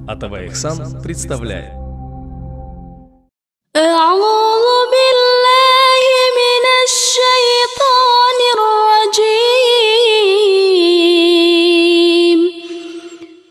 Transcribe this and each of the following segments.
АТВ-Эксан представляет. أعوذ بالله من الشيطان الرجيم.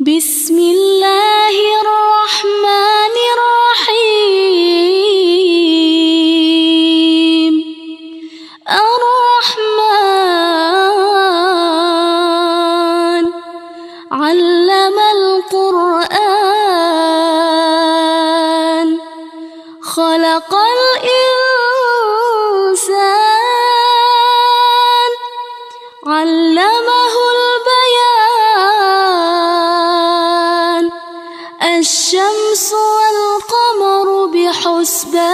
بسم الله الرحمن الرحيم. الرحمن علم القرآن خلق الإنسان علمه البيان. الشمس والقمر بحسبان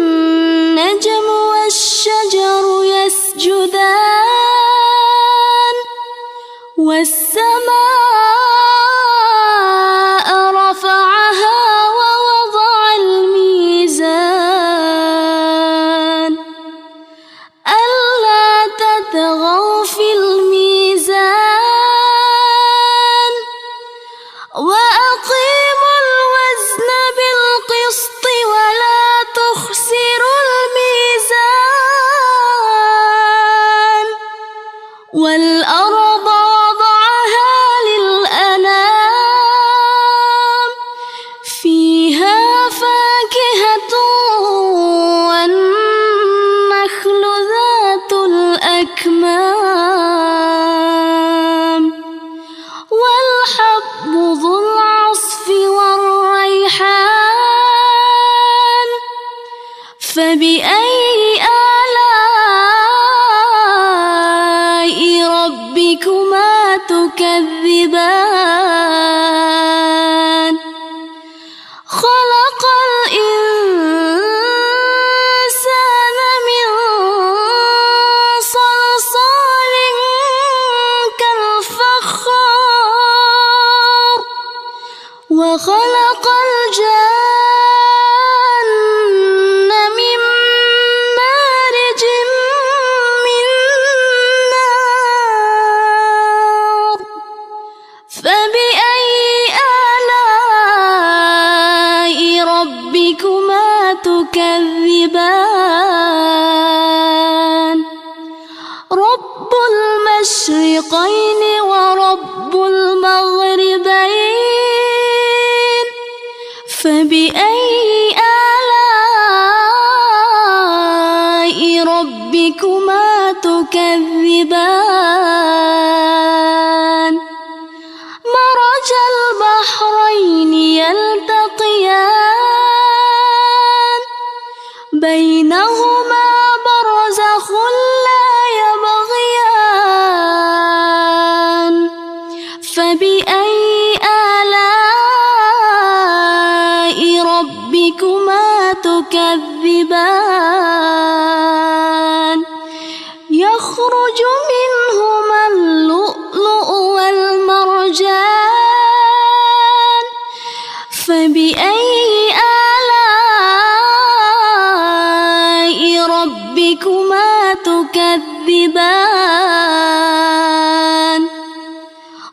والنجم والشجر يسجدان والسماء رفعها ووضع الميزان ألا تطغوا في الميزان وأقيموا الوزن بالقسط ولا تخسروا الميزان. والأرض وضعها للأنام فيها فاكهة والنخل ذات الأكمام والحب ذو العصف والريحان. فبأي آلاء ربكما تكذبان؟ خلق الإنسان من صلصال كالفخار وخلق الجن من مارج من نار. فبأي آلاء ربكما تكذبان؟ رب المشرقين ورب المغربين. فبأي آلاء ربكما تكذبان؟ مرج البحرين يلتقيان بينهما برزخ لا يبغيان. فبأي آلاء ربكما تكذبان؟ يخرج منهما اللؤلؤ والمرجان. فبأي آلاء ربكما تكذبان؟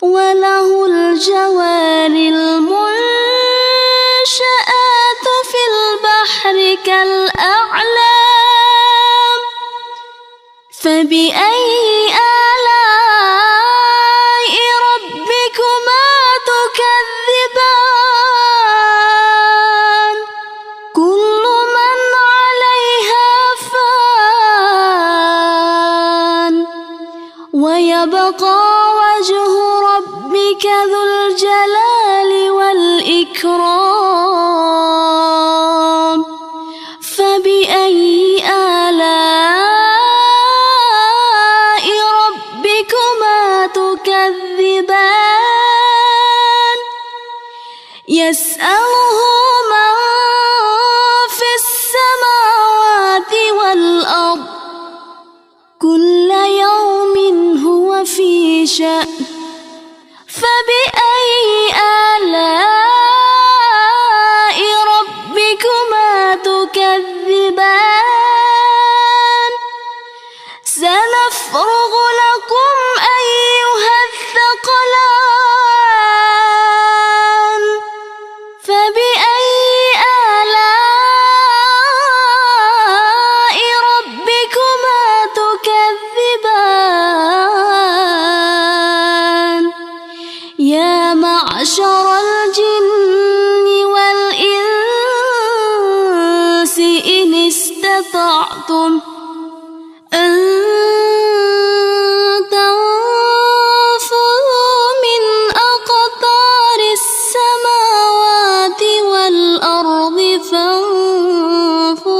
وله الجوار المنشآت في البحر كالأعلام. فبأي آلاء ربكما تكذبان؟ كل من عليها فان ويبقى وجه ربك ذو الجلال والإكرام. فبأي آلاء ربكما تكذبان؟ يسأله من في السماوات والأرض كل يوم هو في شأن. فبأي آلاء ربكما تكذبان؟ سنفرغ لكم أيها معشر الجن والإنس إن استطعتم أن تنفذوا من أقطار السماوات والأرض فانفذوا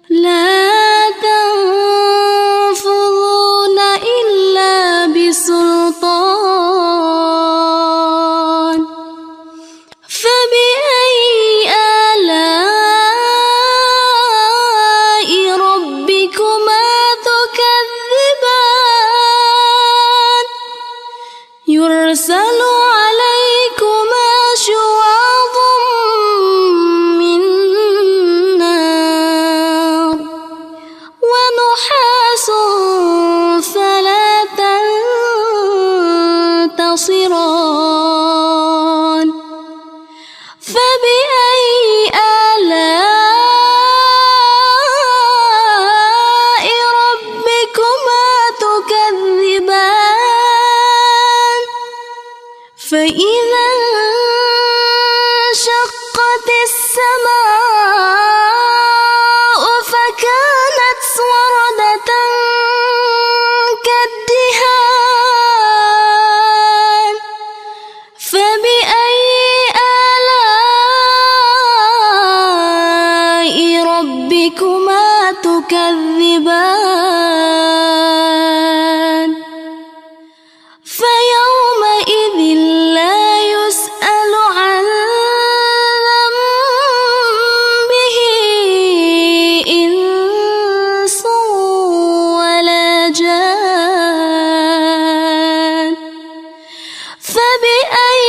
لا تنفذون إلا بسلطان فبأي آلاء ربكما تكذبان يرسل عليكما شواظ من نار ونحاس فلا تنتصران فبأي آلاء ربكما تكذبان فإذا انشقت السماء فكانت وردة كالدهان فبأي آلاء ربكما تكذبان فيومئذ لا يسأل عن ذنبه إنس ولا جان فبأي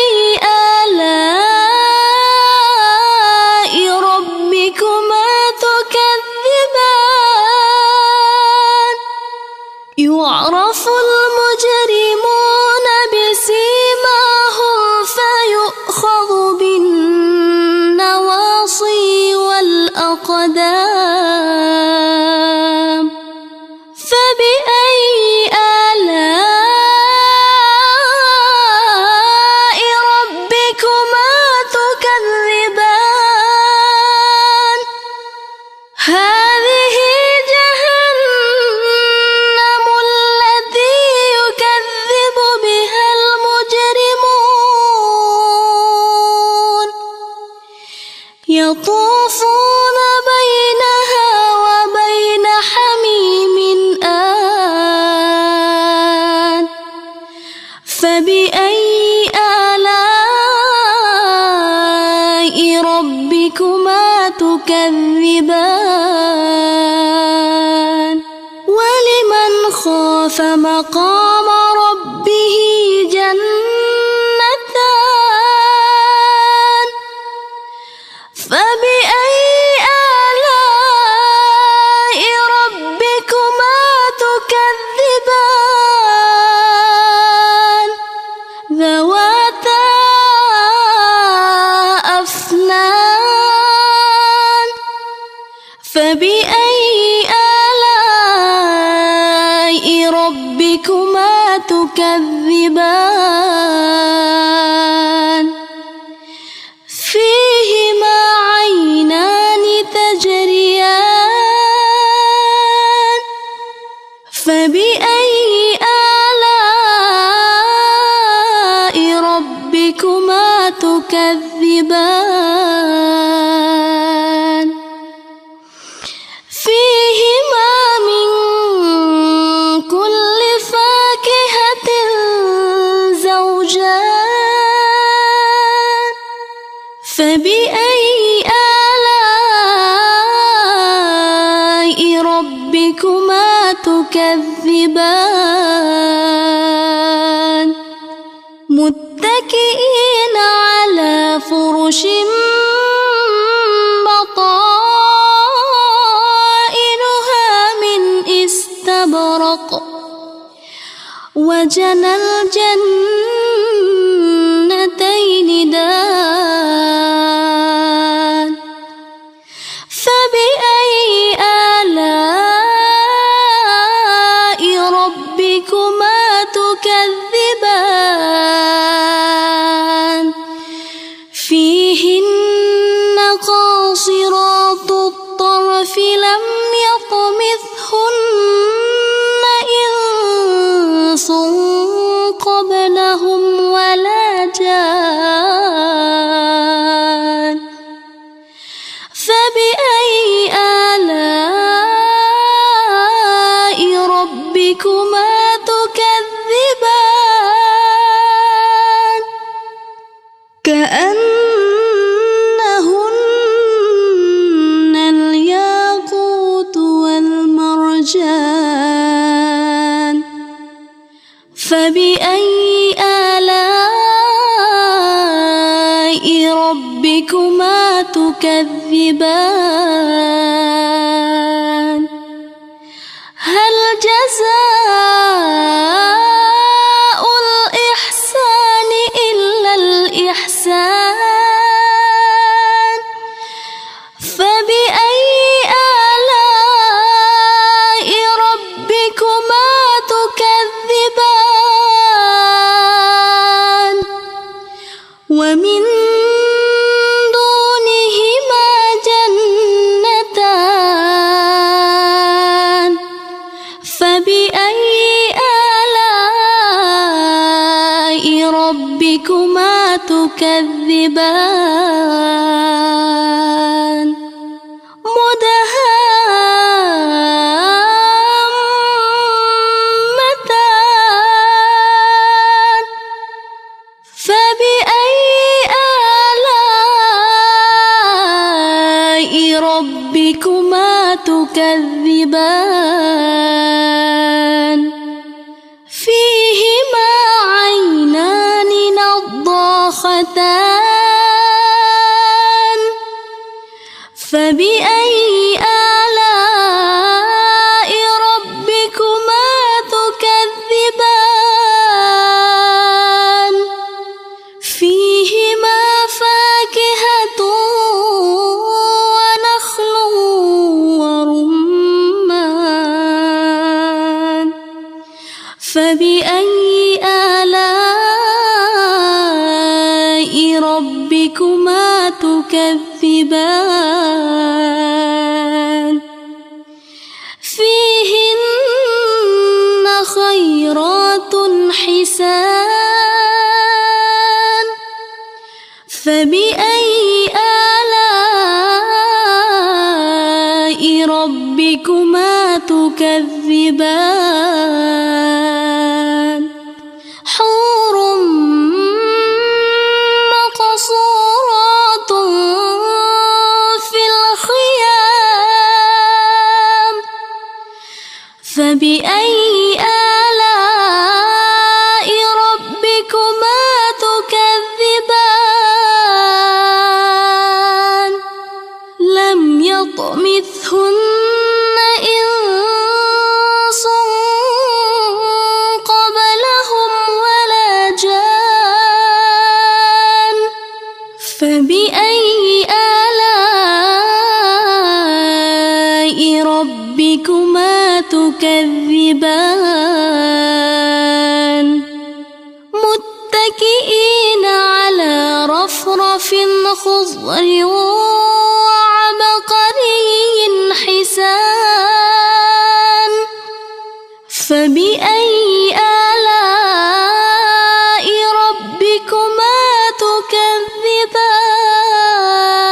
آلاء ربكما تكذبان يعرف المجرمون بسيماهم فيؤخذ بالنواصي والأقدام فبأي آلاء ربكما تكذبان هذه جهنم التي يكذب بها المجرمون يطوفون بينها وبين حميم آن فبأي آلاء ربكما تكذبان ولمن خاف مقام ربه جنتان فبأي آلاء ربكما تكذبان ذواتا أفنان فبأي آلاء ربكما تكذبان فيهما عينان تجريان فبأي آلاء ربكما تكذبان فيهما من كل فاكهة زوجان فبأي آلاء ربكما تكذبان متكئين على فرش بطائنها من استبرق وجنى الجنتين دان فبأي آلاء ربكما تكذبان ربكما تكذبان كأنهن الياقوت والمرجان فبأي آلاء ربكما تكذبان هل جزاء الإحسان إلا الإحسان فبأي آلاء ربكما تكذبان ومن دونهما جنتان فبأي آلاء ربكما تكذبان مدهامتان فبأي آلاء ربكما تكذبان فيهما عينان نضاختان فبأي آلاء ربكما تكذبان فيهما فاكهة ونخل ورمان فبأي آلاء ربكما تكذبان فيهن خيرات حسان فبأي آلاء ربكما تكذبان حور مقصورات في الخيام فبأي آلاء ربكما تكذبان لم يطمثهن إنس قبلهم ولا جان فبأي آلاء ربكما تكذبان متكئين على رفرف خضر وعبقري حسان فبأي آلاء ربكما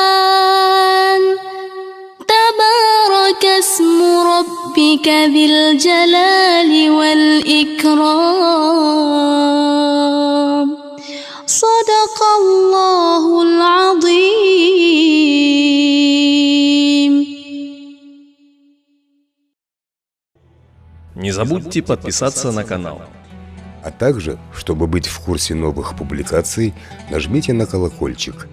تكذبان تبارك اسم ربك ذي الجلال والإكرام صدق الله العظيم. Не забудьте подписаться на канал. А также, чтобы быть в курсе новых публикаций, нажмите на колокольчик.